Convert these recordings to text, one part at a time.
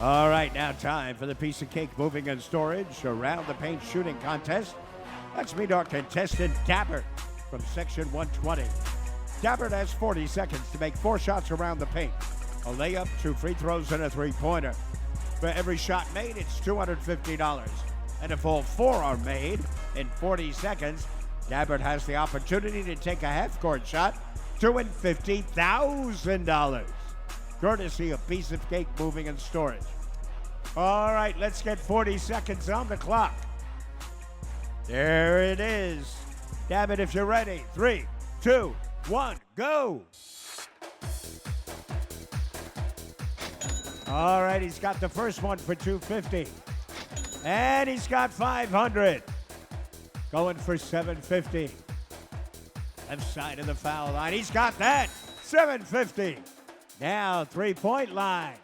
All right, now time for the piece of cake moving and storage around the paint shooting contest. Let's meet our contestant, Dabbert, from section 120. Dabbert has 40 seconds to make 4 shots around the paint. A layup, 2 free throws, and a 3-pointer. For every shot made, it's $250. And if all 4 are made in 40 seconds, Dabbert has the opportunity to take a half-court shot to win $50,000. Courtesy of Piece of Cake Moving and Storage. All right, let's get 40 seconds on the clock. There it is. Dabbert, if you're ready. 3, 2, 1, go. All right, he's got the first one for $250. And he's got $500. Going for $750. Left side of the foul line. He's got that. $750. Now, 3-point line.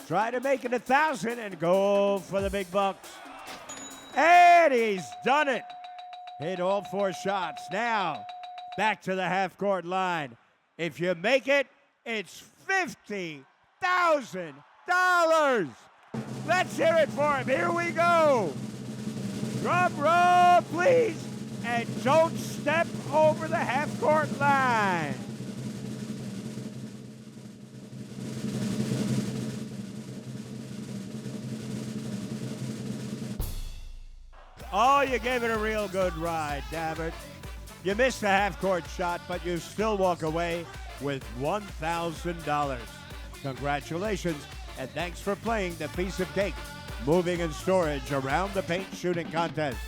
Try to make it 1,000 and go for the big bucks. And he's done it. Hit all 4 shots. Now, back to the half-court line. If you make it, it's $50,000. Let's hear it for him. Here we go. Drum roll, please. And don't step over the half-court line. Oh, you gave it a real good ride, Dabbert. You missed a half-court shot, but you still walk away with $1,000. Congratulations, and thanks for playing the Piece of Cake Moving and Storage around the paint shooting contest.